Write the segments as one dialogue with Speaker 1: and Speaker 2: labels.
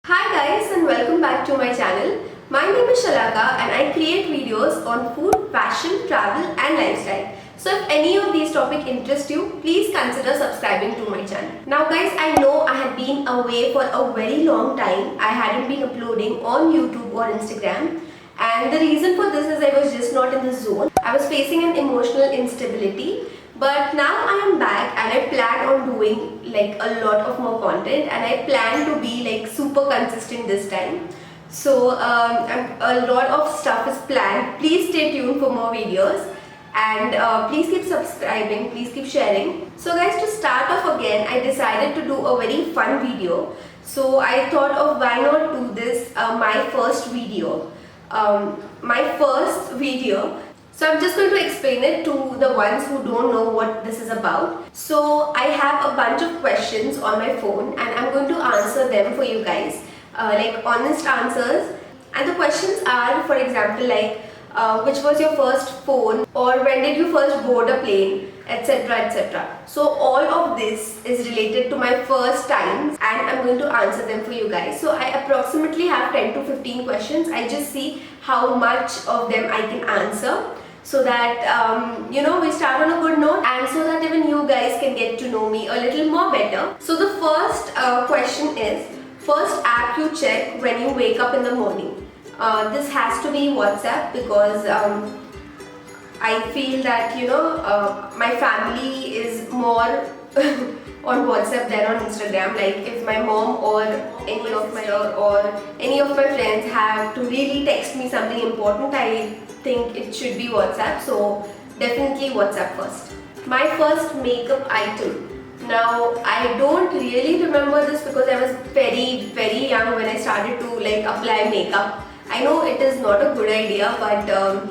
Speaker 1: Hi guys and welcome back to my channel. My name is Shalaka and I create videos on food, fashion, travel and lifestyle. So if any of these topics interest you, please consider subscribing to my channel. Now guys, I know I had been away for a very long time. I hadn't been uploading on YouTube or Instagram. And the reason for this is I was just not in the zone. I was facing an emotional instability. But now I am back and I plan on doing like a lot of more content and I plan to be like super consistent this time. So a lot of stuff is planned. Please stay tuned for more videos and please keep subscribing, please keep sharing. So guys, to start off again, I decided to do a very fun video. So I thought of why not do this my first video. So I'm just going to explain it to the ones who don't know what this is about. So I have a bunch of questions on my phone and I'm going to answer them for you guys, like honest answers. And the questions are, for example, like which was your first phone, or when did you first board a plane, etc, etc. So all of this is related to my first times and I'm going to answer them for you guys. So I approximately have 10 to 15 questions. I just see how much of them I can answer, so that we start on a good note and so that even you guys can get to know me a little more better. So the first question is, first app you check when you wake up in the morning. This has to be WhatsApp because I feel that my family is more on WhatsApp than on Instagram. Like if my mom or any of my friends have to really text me something important, I think it should be WhatsApp. So definitely WhatsApp first. My first makeup item. Now I don't really remember this because I was very young when I started to like apply makeup. I know it is not a good idea, but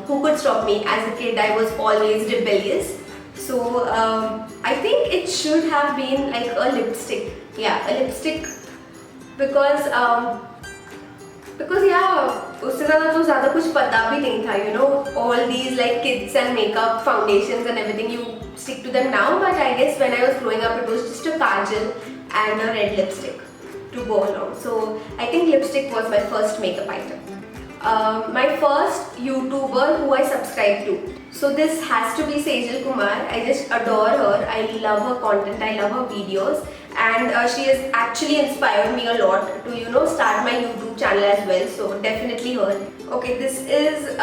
Speaker 1: who could stop me? As a kid I was always rebellious. So I think it should have been like a lipstick. Yeah, a lipstick because yeah, उससे ज़्यादा कुछ पता भी नहीं था, all these like kits and makeup foundations and everything, you stick to them now, but I guess when I was growing up it was just a kajal and a red lipstick to go along. So I think lipstick was my first makeup item. My first YouTuber who I subscribed to. So this has to be Sejal Kumar. I just adore her. I love her content. I love her videos. And she has actually inspired me a lot to start my YouTube channel as well. So definitely her. Okay, this is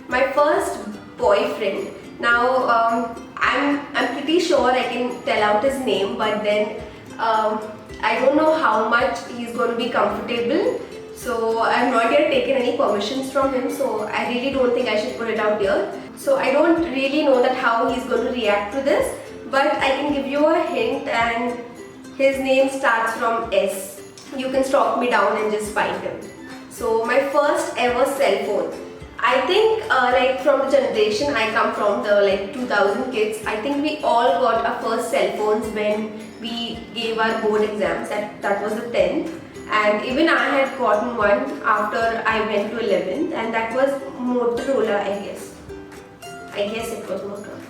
Speaker 1: my first boyfriend. Now I'm pretty sure I can tell out his name, but then I don't know how much he's going to be comfortable. So I have not yet taken any permissions from him, so I really don't think I should put it out here. So I don't really know that how he's going to react to this, but I can give you a hint, and his name starts from S. You can stalk me down and just find him. So my first ever cell phone. I think like from the generation I come from, the like 2000 kids, I think we all got our first cell phones when we gave our board exams. That was the 10th. And even I had gotten one after I went to 11th, and that was Motorola, I guess. I guess it was Motorola.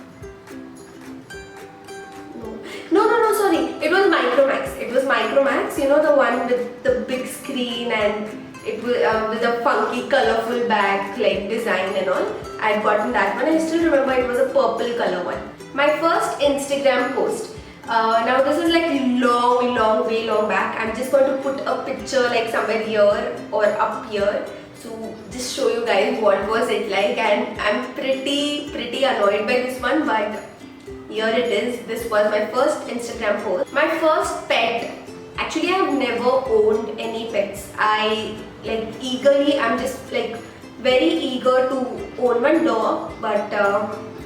Speaker 1: No, sorry. It was Micromax. It was Micromax, the one with the big screen and it was with a funky, colorful back like design and all. I had gotten that one. I still remember it was a purple color one. My first Instagram post. Now this is like way long back. I'm just going to put a picture like somewhere here or up here to just show you guys what was it like, and I'm pretty annoyed by this one, but here it is. This was my first Instagram post. My first pet. Actually I have never owned any pets. I'm just like very eager to own one dog, but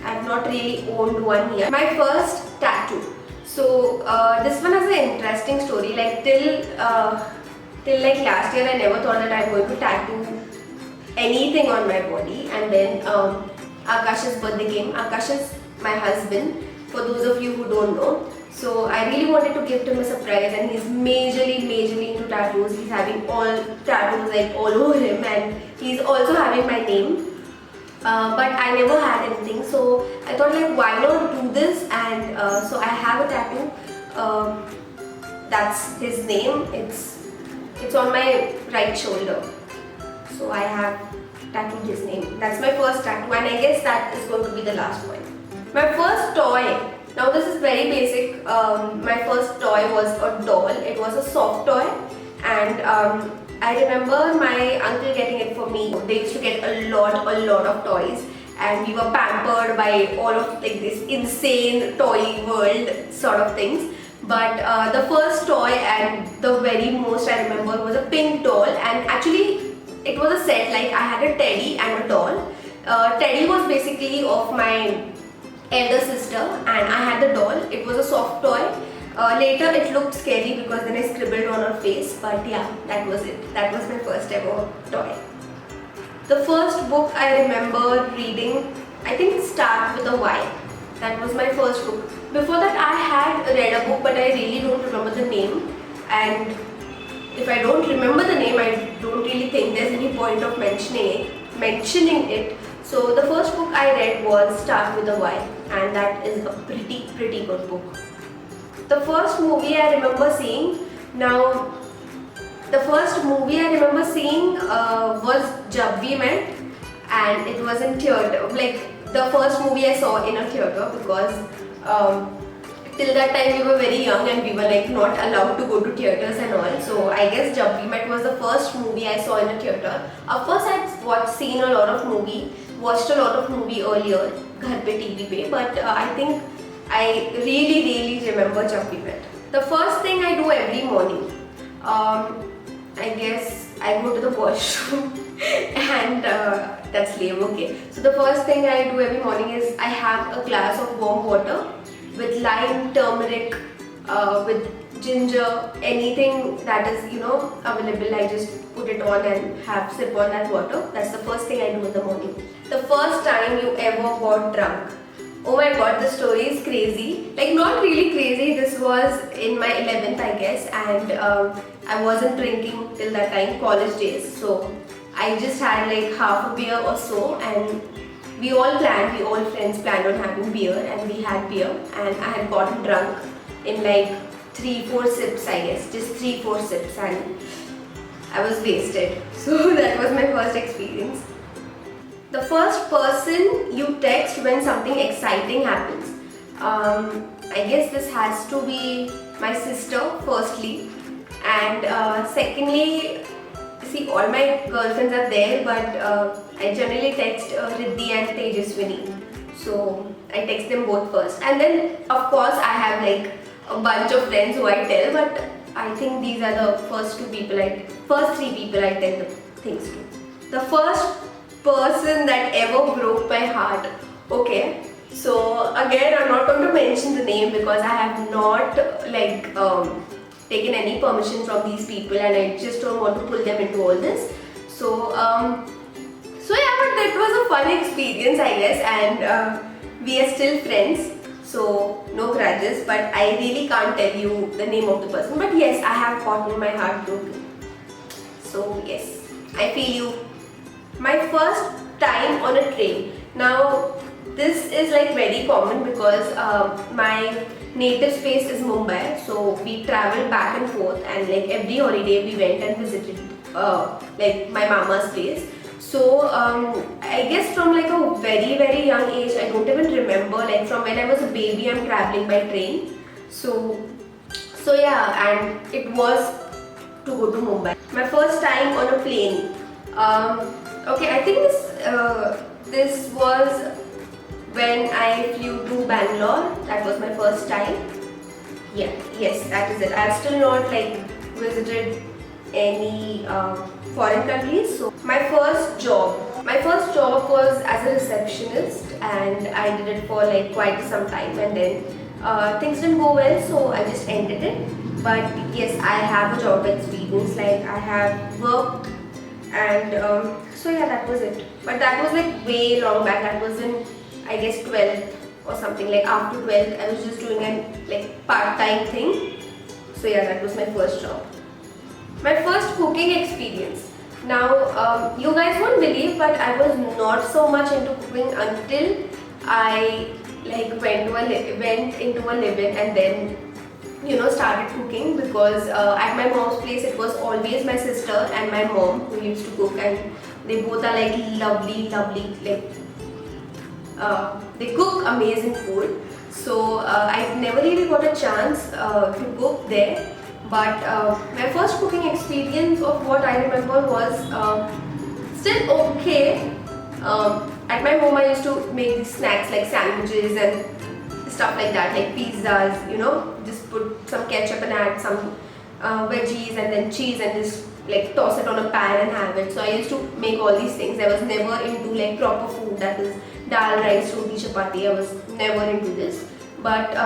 Speaker 1: I've not really owned one yet. My first tattoo. So this one has an interesting story. Like till like last year, I never thought that I'm going to tattoo anything on my body. And then Akash's birthday came. Akash is my husband, for those of you who don't know. So I really wanted to gift him a surprise, and he's majorly into tattoos. He's having all tattoos like all over him, and he's also having my name. But I never had anything, so I thought like why not do this, and so I have a tattoo. That's his name. It's It's on my right shoulder. So I have tattooed his name. That's my first tattoo, and I guess that is going to be the last one. My first toy. Now this is very basic. My first toy was a doll. It was a soft toy, and I remember my uncle getting it for me. They used to get a lot of toys, and we were pampered by all of like this insane toy world sort of things. But the first toy and the very most I remember was a pink doll, and actually it was a set. Like I had a teddy and a doll. Teddy was basically of my elder sister, and I had the doll. It was a soft toy. Later it looked scary because then I scribbled on her face, but yeah, that was it. That was my first ever toy. The first book I remember reading, I think Start with a Y. That was my first book. Before that I had read a book, but I really don't remember the name, and if I don't remember the name, I don't really think there's any point of mentioning it. So the first book I read was Start with a Y, and that is a pretty good book. The first movie I remember seeing, was Jab We Met, and it was in theatre. Like the first movie I saw in a theatre, because till that time we were very young and we were like not allowed to go to theatres and all. So I guess Jab We Met was the first movie I saw in a theatre. Of course I'd watched a lot of movie earlier, Ghar Pe TV Pe, but I think I really remember Jab We Met. The first thing I do every morning, I guess I go to the washroom and that's lame, okay. So the first thing I do every morning is I have a glass of warm water with lime, turmeric, with ginger, anything that is available. I just put it on and have sip on that water. That's the first thing I do in the morning. The first time you ever got drunk. Oh my god, the story is crazy. Like not really crazy, this was in my 11th I guess, and I wasn't drinking till that time, college days. So I just had like half a beer or so, and we all friends planned on having beer, and we had beer, and I had gotten drunk in like 3-4 sips I guess, just 3-4 sips, and I was wasted. So that was my first experience. The first person you text when something exciting happens. I guess this has to be my sister firstly, and secondly, see, all my girlfriends are there, but I generally text Riddhi and Tejaswini. So I text them both first, and then of course I have like a bunch of friends who I tell, but I think these are the first three people I tell the things to. The first person that ever broke my heart. Okay, so again I'm not going to mention the name because I have not taken any permission from these people, and I just don't want to pull them into all this. So yeah, but that was a fun experience I guess, and we are still friends, so no grudges, but I really can't tell you the name of the person. But yes, I have gotten my heart broken. So yes, I feel you. My first time on a train. Now this is like very common because my native space is Mumbai, so we travel back and forth, and like every holiday we went and visited like my mama's place. So I guess from like a very young age, I don't even remember, like from when I was a baby I'm traveling by train. So yeah, and it was to go to Mumbai. My first time on a plane. Okay, I think this was when I flew to Bangalore. That was my first time. Yeah, yes, that is it. I've still not like visited any foreign countries. So my first job was as a receptionist, and I did it for like quite some time, and then things didn't go well, so I just ended it. But yes, I have a job experience. Like I have worked, and so yeah, that was it. But that was like way long back. That was in I guess 12th or something. Like after 12th, I was just doing a like part-time thing. So yeah, that was my first job. My first cooking experience. Now, you guys won't believe, but I was not so much into cooking until I like went into a live-in, and then started cooking, because at my mom's place it was always my sister and my mom who used to cook, and they both are like lovely, like they cook amazing food. So I never really got a chance to cook there. But my first cooking experience of what I remember was still okay. At my home I used to make these snacks like sandwiches and stuff like that, like pizzas, just put some ketchup and add some veggies and then cheese and just like toss it on a pan and have it. So I used to make all these things. I was never into like proper food, that is dal, rice, roti, chapati. I was never into this. But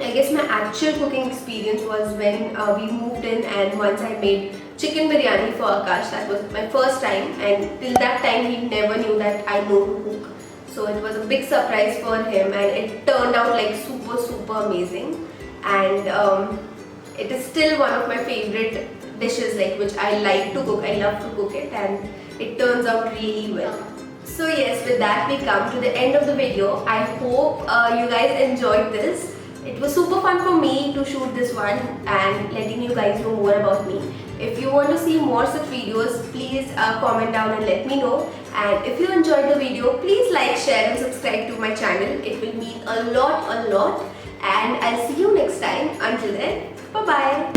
Speaker 1: I guess my actual cooking experience was when we moved in, and once I made chicken biryani for Akash. That was my first time, and till that time he never knew that I know to cook. So it was a big surprise for him, and it turned out like super amazing. And it is still one of my favorite dishes, like which I like to cook. I love to cook it, and it turns out really well. So yes, with that we come to the end of the video. I hope you guys enjoyed this. It was super fun for me to shoot this one and letting you guys know more about me. If you want to see more such videos, please comment down and let me know. And if you enjoyed the video, please like, share and subscribe to my channel. It will mean a lot. And I'll see you next time. Until then, bye bye.